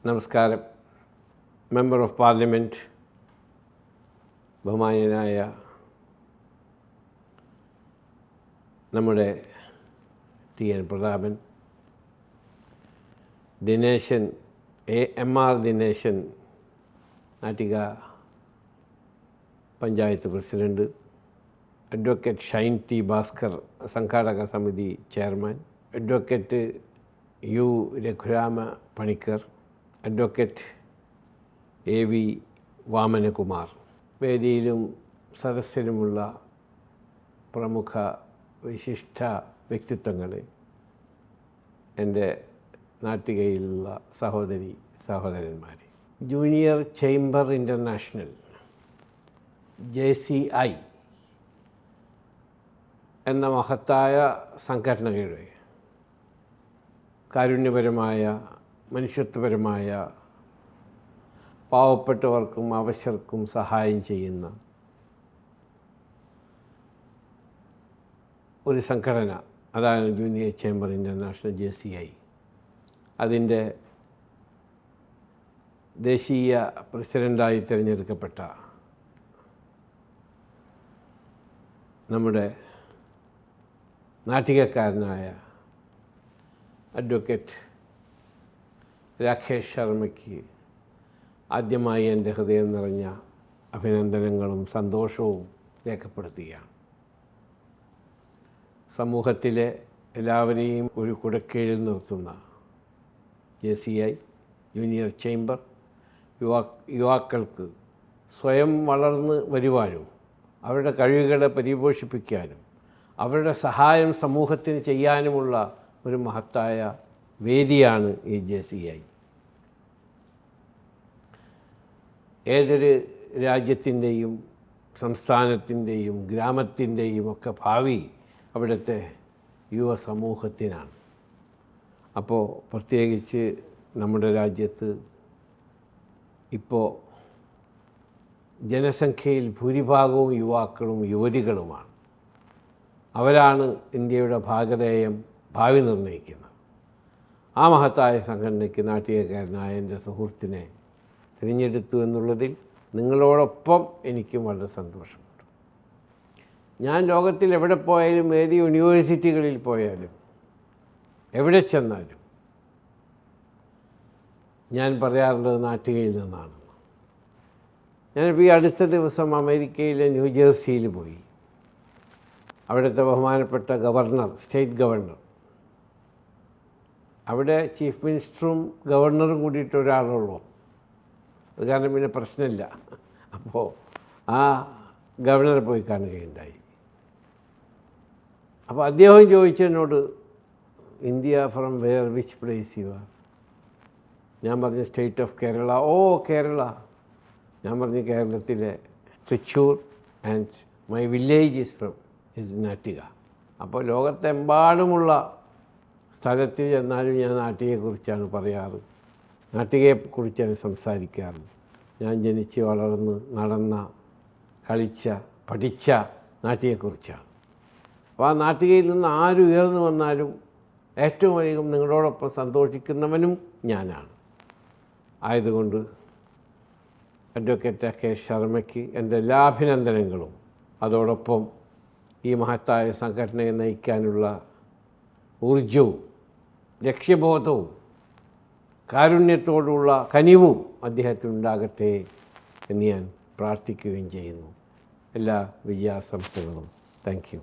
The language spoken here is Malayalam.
നമസ്കാരം. മെമ്പർ ഓഫ് പാർലമെൻറ്റ് ബഹുമാന്യനായ നമ്മുടെ T N. Prathapan, Dineshan, M R. Dineshan, Nattika panchayat president, advocate Shine T. Bhaskar, സംഘാടക സമിതി chairman, advocate U. Raghurama Panicker, advocate A. V. Vamanakumar, വേദിയിലും സദസ്സിലുമുള്ള പ്രമുഖ വിശിഷ്ട വ്യക്തിത്വങ്ങളെ, എൻ്റെ നാട്ടികയിലുള്ള സഹോദരി സഹോദരന്മാരെ, ജൂനിയർ ചേംബർ ഇൻ്റർനാഷണൽ JCI എന്ന മഹത്തായ സംഘടനയുടെ കാരുണ്യപരമായ, മനുഷ്യത്വപരമായ, പാവപ്പെട്ടവർക്കും അവശർക്കും സഹായം ചെയ്യുന്ന ഒരു സംഘടന, അതാണ് ജൂനിയർ ചേംബർ ഇൻ്റർനാഷണൽ JCI. അതിൻ്റെ ദേശീയ പ്രസിഡൻ്റായി തിരഞ്ഞെടുക്കപ്പെട്ട നമ്മുടെ നാട്ടികക്കാരനായ അഡ്വക്കേറ്റ് രാകേഷ് ശർമ്മയ്ക്ക് ആദ്യമായി എൻ്റെ ഹൃദയം നിറഞ്ഞ അഭിനന്ദനങ്ങളും സന്തോഷവും രേഖപ്പെടുത്തുകയാണ്. സമൂഹത്തിലെ എല്ലാവരെയും ഒരു കുടക്കീഴിൽ നിർത്തുന്ന JCI, ജൂനിയർ ചേംബർ, യുവാക്കൾക്ക് സ്വയം വളർന്ന് വരുവാനും അവരുടെ കഴിവുകളെ പരിപോഷിപ്പിക്കാനും അവരുടെ സഹായം സമൂഹത്തിന് ചെയ്യാനുമുള്ള ഒരു മഹത്തായ വേദിയാണ് ഈ JCI. ഏതൊരു രാജ്യത്തിൻ്റെയും സംസ്ഥാനത്തിൻ്റെയും ഗ്രാമത്തിൻ്റെയും ഒക്കെ ഭാവി അവിടുത്തെ യുവസമൂഹത്തിനാണ്. അപ്പോൾ പ്രത്യേകിച്ച് നമ്മുടെ രാജ്യത്ത് ഇപ്പോൾ ജനസംഖ്യയിൽ ഭൂരിഭാഗവും യുവാക്കളും യുവതികളുമാണ്. അവരാണ് ഇന്ത്യയുടെ ഭാവി നിർണ്ണയിക്കുന്നത്. ആ മഹത്തായ സംഘടനയ്ക്ക് നാട്ടികക്കാരനായ എൻ്റെ സുഹൃത്തിനെ തിരഞ്ഞെടുത്തു എന്നുള്ളതിൽ നിങ്ങളോടൊപ്പം എനിക്കും വളരെ സന്തോഷമുണ്ട്. ഞാൻ ലോകത്തിൽ എവിടെ പോയാലും, ഏത് യൂണിവേഴ്സിറ്റികളിൽ പോയാലും, എവിടെ ചെന്നാലും ഞാൻ പറയാറുള്ളത് നാട്ടികയിൽ നിന്നാണ്. ഞാനിപ്പോൾ ഈ അടുത്ത ദിവസം അമേരിക്കയിലെ ന്യൂജേഴ്സിയിൽ പോയി. അവിടുത്തെ ബഹുമാനപ്പെട്ട ഗവർണർ, സ്റ്റേറ്റ് ഗവർണർ, അവിടെ ചീഫ് മിനിസ്റ്ററും ഗവർണറും കൂടിയിട്ട് ഒരാളുള്ളൂ. അത് കാരണം പിന്നെ പ്രശ്നമില്ല. അപ്പോൾ ആ ഗവർണറെ പോയി കാണുകയുണ്ടായി. അപ്പോൾ അദ്ദേഹം ചോദിച്ചതിനോട്, India from where, which place you are? ഞാൻ പറഞ്ഞു state of Kerala. Oh Kerala. ഞാൻ പറഞ്ഞു കേരളത്തിലെ Thrissur, and my village is from Nattika. അപ്പോൾ ലോകത്തെമ്പാടുമുള്ള സ്ഥലത്തിൽ ചെന്നാലും ഞാൻ നാട്ടികയെക്കുറിച്ചാണ് പറയാറ്, നാട്ടികയെക്കുറിച്ചാണ് സംസാരിക്കാറ്. ഞാൻ ജനിച്ച് വളർന്ന് നടന്ന, കളിച്ച, പഠിച്ച നാട്ടികയെക്കുറിച്ചാണ്. അപ്പോൾ ആ നാട്ടികയിൽ നിന്ന് ആര് ഉയർന്നു വന്നാലും ഏറ്റവും അധികം നിങ്ങളോടൊപ്പം സന്തോഷിക്കുന്നവനും ഞാനാണ്. ആയതുകൊണ്ട് അഡ്വക്കേറ്റ് രാകേഷ് ശർമ്മയ്ക്ക് എൻ്റെ എല്ലാ അഭിനന്ദനങ്ങളും, അതോടൊപ്പം ഈ മഹത്തായ സംഘടനയെ നയിക്കാനുള്ള ഊർജവും ലക്ഷ്യബോധവും കാരുണ്യത്തോടുള്ള കനിവും അദ്ദേഹത്തിനുണ്ടാകട്ടെ എന്ന് ഞാൻ പ്രാർത്ഥിക്കുകയും ചെയ്യുന്നു. എല്ലാ വിജയാശംസകളും. Thank you.